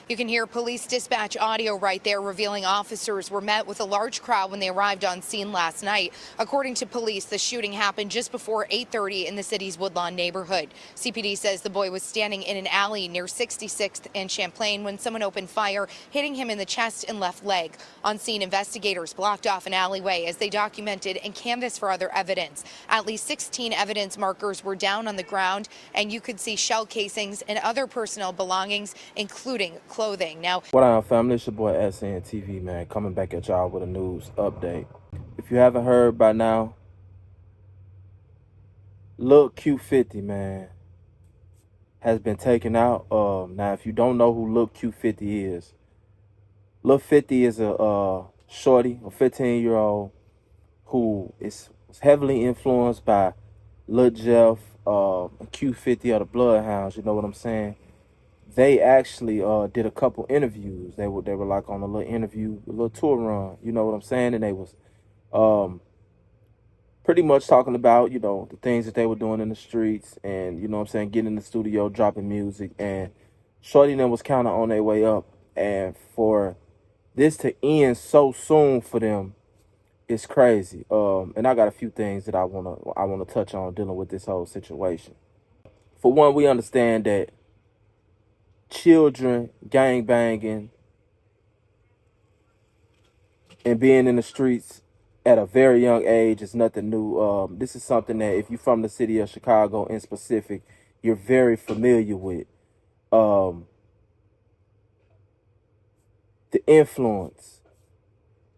You can hear police dispatch audio right there revealing officers were met with a large crowd when they arrived on scene last night. According to police, the shooting happened just before 8:30 in the city's Woodlawn neighborhood. CPD says the boy was standing in an alley near 66th and Champlain when someone opened fire, hitting him in the chest and left leg. On scene, investigators blocked off an alleyway as they documented and canvassed for other evidence. At least 16 evidence markers were down on the ground, and you could see shell casings and other personal belongings, including clothing. Now, what up, family? It's your boy SNTV, man, coming back at y'all with a news update. If you haven't heard by now, Lil Q50, man, has been taken out. Now, if you don't know who Lil Q50 is, Lil 50 is a shorty, a 15-year-old who is heavily influenced by Lil Jeff, Q50 of the Bloodhounds. You know what I'm saying? They actually did a couple interviews. They were like on a little interview, a little tour run. You know what I'm saying? And they was pretty much talking about, you know, the things that they were doing in the streets, and, you know what I'm saying, getting in the studio, dropping music. And shorty and them was kind of on their way up. And for this to end so soon for them, it's crazy. And I got a few things that I wanna touch on dealing with this whole situation. For one, we understand that children gang banging and being in the streets at a very young age is nothing new. This is something that if you're from the city of Chicago in specific, you're very familiar with. The influence.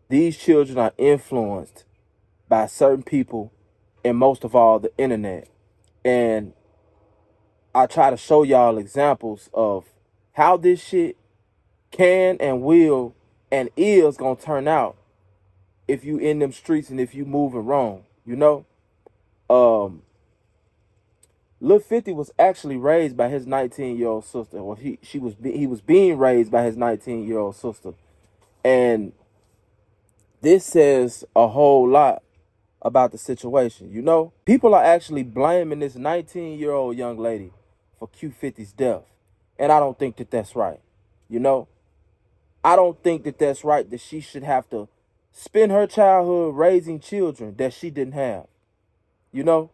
These children are influenced by certain people, and most of all, the internet. And I try to show y'all examples of how this shit can and will and is gonna turn out if you in them streets and if you moving wrong, you know? Lil 50 was actually raised by his 19-year-old sister. Well, he was being raised by his 19-year-old sister. And this says a whole lot about the situation, you know? People are actually blaming this 19-year-old young lady for Q50's death. And I don't think that that's right, you know? I don't think that that's right, that she should have to spend her childhood raising children that she didn't have, you know?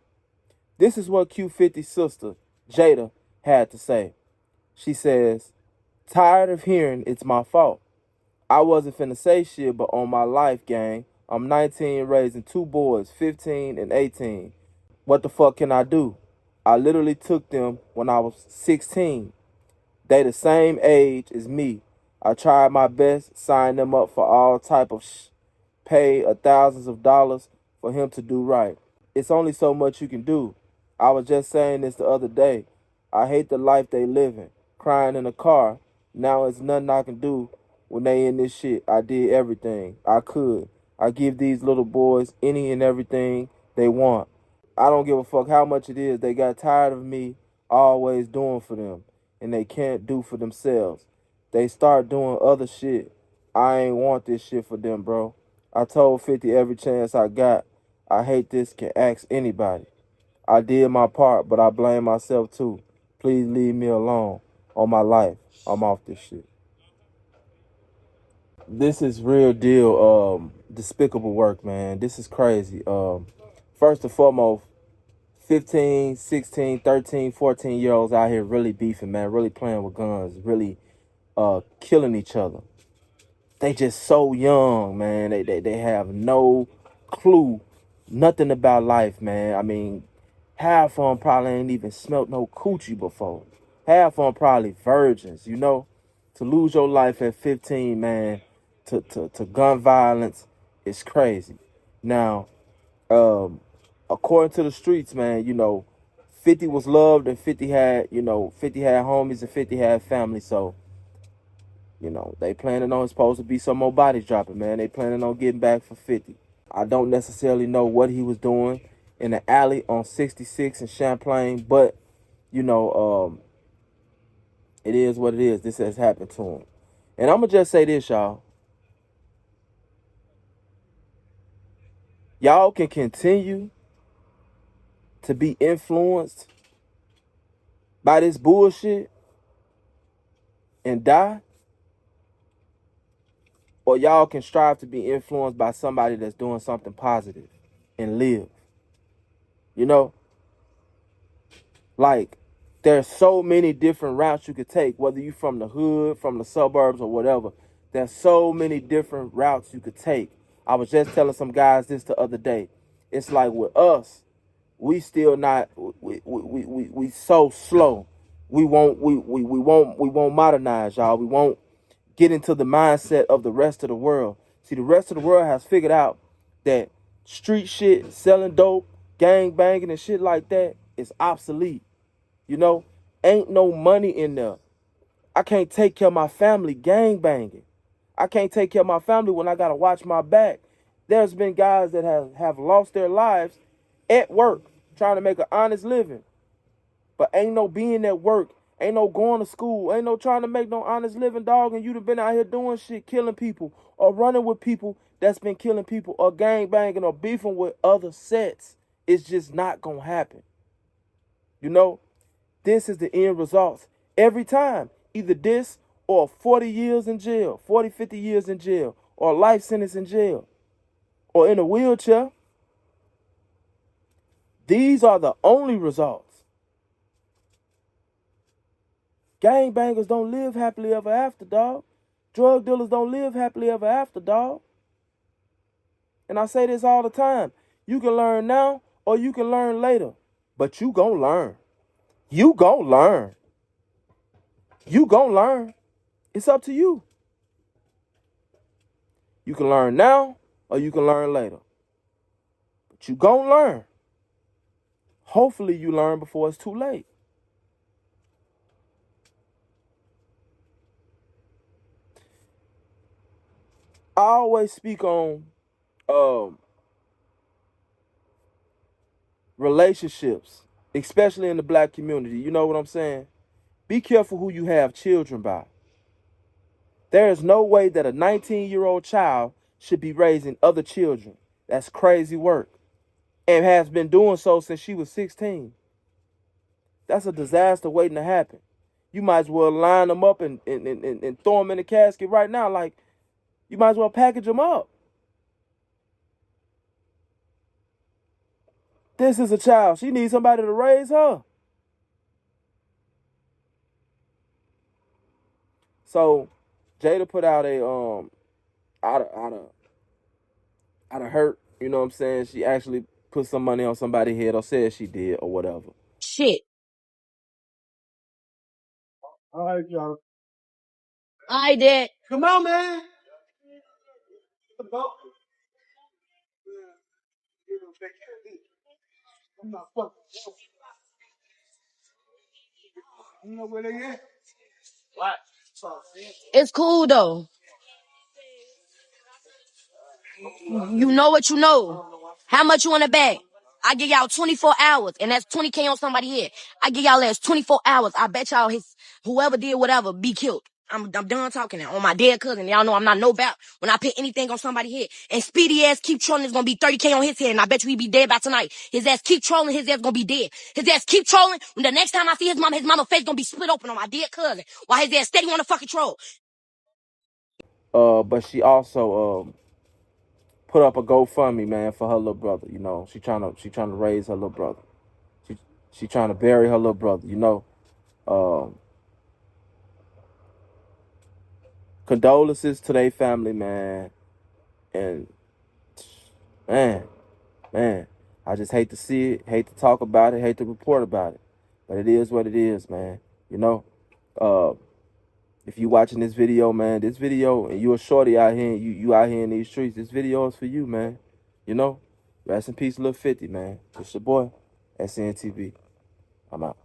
This is what Q50's sister, Jada, had to say. She says, "Tired of hearing it's my fault. I wasn't finna say shit, but on my life, gang, I'm 19 raising two boys, 15 and 18. What the fuck can I do? I literally took them when I was 16. They the same age as me. I tried my best, signed them up for all type of pay thousands of dollars for him to do right. It's only so much you can do. I was just saying this the other day. I hate the life they living, crying in a car. Now it's nothing I can do when they in this shit. I did everything I could. I give these little boys any and everything they want. I don't give a fuck how much it is. They got tired of me always doing for them, and they can't do for themselves. They start doing other shit. I ain't want this shit for them, bro. I told 50 every chance I got. I hate this, can ask anybody. I did my part, but I blame myself too. Please leave me alone. On my life, I'm off this shit." This is real deal despicable work, man. This is crazy. First and foremost, 15, 16, 13, 14-year-olds out here really beefing, man, really playing with guns, really killing each other. They just so young, man. They have no clue, nothing about life, man. I mean, half of them probably ain't even smelt no coochie before. Half of them probably virgins, you know? To lose your life at 15, man, to gun violence is crazy. Now, according to the streets, man, you know, 50 was loved and 50 had, you know, 50 had homies and 50 had family. So, you know, they planning on supposed to be some more bodies dropping, man. They planning on getting back for 50. I don't necessarily know what he was doing in the alley on 66 in Champlain, but, you know, it is what it is. This has happened to him. And I'm going to just say this, y'all. Y'all can continue to be influenced by this bullshit and die, or y'all can strive to be influenced by somebody that's doing something positive and live. You know, like there's so many different routes you could take, whether you from the hood, from the suburbs, or whatever. There's so many different routes you could take. I was just telling some guys this the other day. It's like with us, we still not we so slow. We won't modernize, y'all. We won't get into the mindset of the rest of the world. See, the rest of the world has figured out that street shit, selling dope, gang banging and shit like that is obsolete. You know, ain't no money in there. I can't take care of my family gang banging. I can't take care of my family when I gotta watch my back. There's been guys that have lost their lives at work trying to make an honest living. But ain't no being at work, ain't no going to school, ain't no trying to make no honest living, dog, and you'd have been out here doing shit, killing people, or running with people that's been killing people, or gang banging, or beefing with other sets. It's just not gonna happen. You know, this is the end results. Every time, either this or 40 years in jail, 40, 50 years in jail, or a life sentence in jail, or in a wheelchair. These are the only results. Gangbangers don't live happily ever after, dog. Drug dealers don't live happily ever after, dog. And I say this all the time. You can learn now or you can learn later. But you gon' learn. You gon' learn. You gon' learn. It's up to you. You can learn now or you can learn later. But you gon' learn. Hopefully you learn before it's too late. I always speak on relationships, especially in the black community. You know what I'm saying? Be careful who you have children by. There is no way that a 19-year-old child should be raising other children. That's crazy work. And has been doing so since she was 16. That's a disaster waiting to happen. You might as well line them up and throw them in the casket right now. Like, you might as well package them up. This is a child. She needs somebody to raise her. So, Jada put out a out of hurt, you know what I'm saying? She actually put some money on somebody's head or said she did or whatever. Shit. All right, y'all. I did. Come on, man. I'm not fucking. You know where they at? What? It's cool though. You know what you know. How much you want to bet? I give y'all 24 hours, and that's 20K on somebody's head. I give y'all last 24 hours. I bet y'all whoever did whatever be killed. I'm done talking now. On my dead cousin, y'all know I'm not no bad when I put anything on somebody's head. And Speedy ass keep trolling, it's gonna be 30K on his head, and I bet you he be dead by tonight. His ass keep trolling, his ass gonna be dead. His ass keep trolling. When the next time I see his mama face gonna be split open on my dead cousin. While his ass steady on the fucking troll. But she also put up a GoFundMe, man, for her little brother. You know, she trying to raise her little brother. She trying to bury her little brother. You know, condolences to their family, man. And man, I just hate to see it, hate to talk about it, hate to report about it. But it is what it is, man. You know, if you watching this video, man, and you a shorty out here, and you out here in these streets, this video is for you, man. You know, rest in peace, Lil 50, man. It's your boy, SNTV. I'm out.